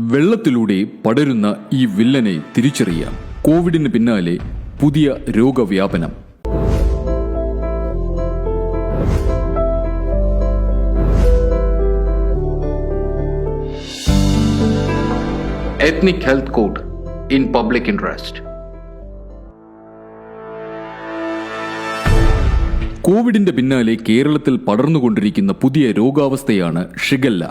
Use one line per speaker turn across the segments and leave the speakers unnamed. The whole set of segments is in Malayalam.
വെള്ളത്തിലൂടെ പടരുന്ന ഈ വില്ലനെ തിരിച്ചറിയാം. കോവിഡിന് പിന്നാലെ പുതിയ രോഗവ്യാപനം.
Ethnic Health Code in Public Interest.
കോവിഡിന്റെ പിന്നാലെ കേരളത്തിൽ പടർന്നുകൊണ്ടിരിക്കുന്ന പുതിയ രോഗാവസ്ഥയാണ് ഷിഗല്ല.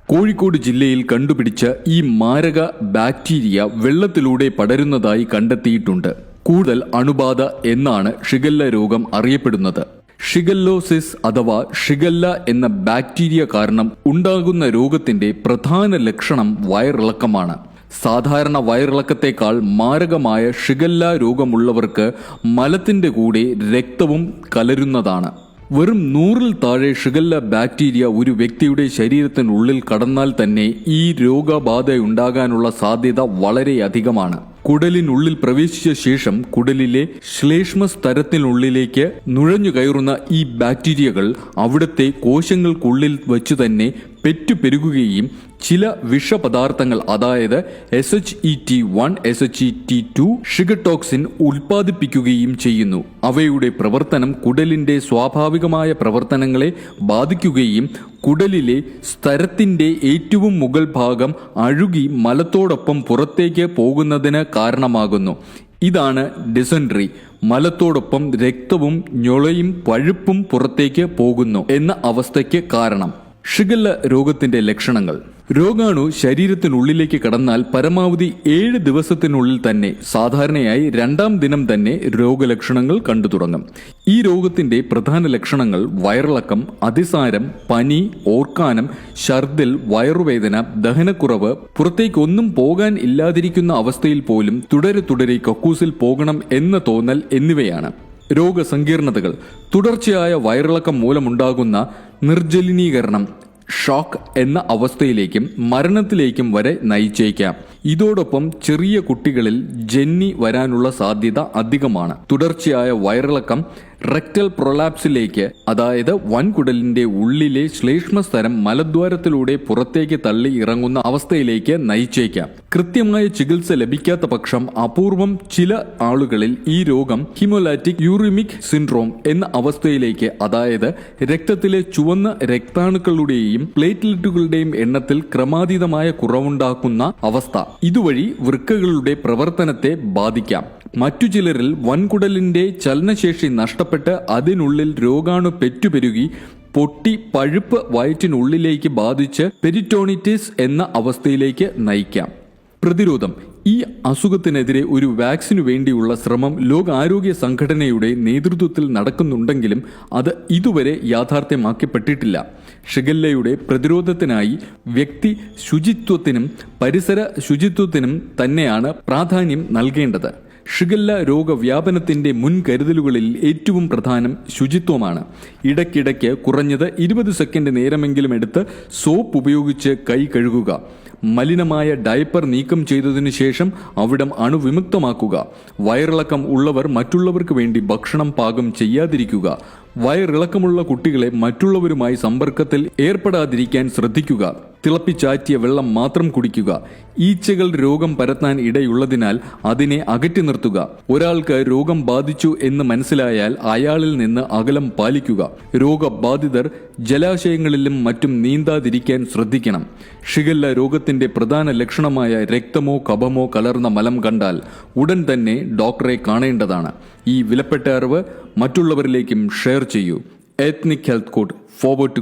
കോഴിക്കോട് ജില്ലയിൽ കണ്ടുപിടിച്ച ഈ മാരക ബാക്ടീരിയ വെള്ളത്തിലൂടെ പടരുന്നതായി കണ്ടെത്തിയിട്ടുണ്ട്. കൂടുതൽ അണുബാധ എന്നാണ് ഷിഗല്ല രോഗം അറിയപ്പെടുന്നത്. ഷിഗല്ലോസിസ് അഥവാ ഷിഗല്ല എന്ന ബാക്ടീരിയ കാരണം ഉണ്ടാകുന്ന രോഗത്തിന്റെ പ്രധാന ലക്ഷണം വയറിളക്കമാണ്. സാധാരണ വയറിളക്കത്തേക്കാൾ മാരകമായ ഷിഗല്ല രോഗമുള്ളവർക്ക് മലത്തിന്റെ കൂടെ രക്തവും കലരുന്നതാണ്. വെറും 100-ൽ താഴെ ഷിഗല്ല ബാക്ടീരിയ ഒരു വ്യക്തിയുടെ ശരീരത്തിനുള്ളിൽ കടന്നാൽ തന്നെ ഈ രോഗബാധയുണ്ടാകാനുള്ള സാധ്യത വളരെ അധികമാണ്. കുടലിനുള്ളിൽ പ്രവേശിച്ച ശേഷം കുടലിലെ ശ്ലേഷ്മസ്തരത്തിനുള്ളിലേക്ക് നുഴഞ്ഞു കയറുന്ന ഈ ബാക്ടീരിയകൾ അവിടുത്തെ കോശങ്ങൾക്കുള്ളിൽ വച്ചു തന്നെ പെറ്റുപെരുകുകയും ചില വിഷപദാർത്ഥങ്ങൾ അതായത് SHET1, SHET2 ഷിഗട്ടോക്സിൻ ഉൽപ്പാദിപ്പിക്കുകയും ചെയ്യുന്നു. അവയുടെ പ്രവർത്തനം കുടലിന്റെ സ്വാഭാവികമായ പ്രവർത്തനങ്ങളെ ബാധിക്കുകയും കുടലിലെ സ്തരത്തിന്റെ ഏറ്റവും മുകൾ ഭാഗം അഴുകി മലത്തോടൊപ്പം പുറത്തേക്ക് പോകുന്നതിന് കാരണമാകുന്നു. ഇതാണ് ഡിസെൻട്രി. മലത്തോടൊപ്പം രക്തവും ഞൊളയും പഴുപ്പും പുറത്തേക്ക് പോകുന്നു എന്ന അവസ്ഥയ്ക്ക് കാരണം. ഷിഗല്ല രോഗത്തിന്റെ ലക്ഷണങ്ങൾ. രോഗാണു ശരീരത്തിനുള്ളിലേക്ക് കടന്നാൽ പരമാവധി 7 ദിവസത്തിനുള്ളിൽ തന്നെ, സാധാരണയായി 2-ാം ദിനം തന്നെ രോഗലക്ഷണങ്ങൾ കണ്ടു തുടങ്ങും. ഈ രോഗത്തിന്റെ പ്രധാന ലക്ഷണങ്ങൾ വയറിളക്കം, അതിസാരം, പനി, ഓർക്കാനം, ഛർദിൽ, വയറുവേദന, ദഹനക്കുറവ്, പുറത്തേക്കൊന്നും പോകാൻ ഇല്ലാതിരിക്കുന്ന അവസ്ഥയിൽ പോലും തുടരെ കക്കൂസിൽ പോകണം എന്ന തോന്നൽ എന്നിവയാണ്. രോഗസങ്കീർണതകൾ. തുടർച്ചയായ വയറിളക്കം മൂലമുണ്ടാകുന്ന നിർജ്ജലീകരണം, ഷോക്ക് എന്ന അവസ്ഥയിലേക്കും മരണത്തിലേക്കും വരെ നയിച്ചേക്കാം. ഇതോടൊപ്പം ചെറിയ കുട്ടികളിൽ ജന്നി വരാനുള്ള സാധ്യത അധികമാണ്. തുടർച്ചയായ വയറിളക്കം റെക്ടൽ പ്രൊലാപ്സിലേക്ക്, അതായത് വൻകുടലിന്റെ ഉള്ളിലെ ശ്ലേഷ്മസ്തരം മലദ്വാരത്തിലൂടെ പുറത്തേക്ക് തള്ളി ഇറങ്ങുന്ന അവസ്ഥയിലേക്ക് നയിച്ചേക്കാം. കൃത്യമായ ചികിത്സ ലഭിക്കാത്ത പക്ഷം അപൂർവം ചില ആളുകളിൽ ഈ രോഗം ഹീമോലാറ്റിക് യൂറിമിക് സിൻഡ്രോം എന്ന അവസ്ഥയിലേക്ക്, അതായത് രക്തത്തിലെ ചുവന്ന രക്താണുക്കളുടെയും പ്ലേറ്റ്ലെറ്റുകളുടെയും എണ്ണത്തിൽ ക്രമാതീതമായ കുറവുണ്ടാക്കുന്ന അവസ്ഥ. ഇതുവഴി വൃക്കകളുടെ പ്രവർത്തനത്തെ ബാധിക്കാം. മറ്റു ചിലരിൽ വൻകുടലിന്റെ ചലനശേഷി നഷ്ടപ്പെട്ട് അതിനുള്ളിൽ രോഗാണു പെറ്റുപെരുകി പൊട്ടി പഴുപ്പ് വയറ്റിനുള്ളിലേക്ക് ബാധിച്ച് പെരിറ്റോണിറ്റിസ് എന്ന അവസ്ഥയിലേക്ക് നയിക്കാം. പ്രതിരോധം. ഈ അസുഖത്തിനെതിരെ ഒരു വാക്സിനു വേണ്ടിയുള്ള ശ്രമം ലോകാരോഗ്യ സംഘടനയുടെ നേതൃത്വത്തിൽ നടക്കുന്നുണ്ടെങ്കിലും അത് ഇതുവരെ യാഥാർത്ഥ്യമാക്കപ്പെട്ടിട്ടില്ല. ഷിഗല്ലയുടെ പ്രതിരോധത്തിനായി വ്യക്തി ശുചിത്വത്തിനും പരിസര ശുചിത്വത്തിനും തന്നെയാണ് പ്രാധാന്യം നൽകേണ്ടത്. ഷിഗല്ല രോഗവ്യാപനത്തിന്റെ മുൻകരുതലുകളിൽ ഏറ്റവും പ്രധാനം ശുചിത്വമാണ്. ഇടയ്ക്കിടയ്ക്ക് കുറഞ്ഞത് 20 സെക്കൻഡ് നേരമെങ്കിലും എടുത്ത് സോപ്പ് ഉപയോഗിച്ച് കൈ കഴുകുക. മലിനമായ ഡയപ്പർ നീക്കം ചെയ്തതിനു ശേഷം അവിടം അണുവിമുക്തമാക്കുക. വയറിളക്കം ഉള്ളവർ മറ്റുള്ളവർക്ക് വേണ്ടി ഭക്ഷണം പാകം ചെയ്യാതിരിക്കുക. വയറിളക്കമുള്ള കുട്ടികളെ മറ്റുള്ളവരുമായി സമ്പർക്കത്തിൽ ഏർപ്പെടാതിരിക്കാൻ ശ്രദ്ധിക്കുക. തിളപ്പിച്ചാറ്റിയ വെള്ളം മാത്രം കുടിക്കുക. ഈച്ചകൾ രോഗം പരത്താൻ ഇടയുള്ളതിനാൽ അതിനെ അകറ്റി നിർത്തുക. ഒരാൾക്ക് രോഗം ബാധിച്ചു എന്ന് മനസ്സിലായാൽ അയാളിൽ നിന്ന് അകലം പാലിക്കുക. രോഗബാധിതർ ജലാശയങ്ങളിലും മറ്റും നീന്താതിരിക്കാൻ ശ്രദ്ധിക്കണം. ഷിഗല്ല രോഗത്തിന്റെ പ്രധാന ലക്ഷണമായ രക്തമോ കഫമോ കലർന്ന മലം കണ്ടാൽ ഉടൻ തന്നെ ഡോക്ടറെ കാണേണ്ടതാണ്. ഈ വിലപ്പെട്ട അറിവ് മറ്റുള്ളവരിലേക്കും ഷെയർ ചെയ്യൂ. Ethnic health code forward to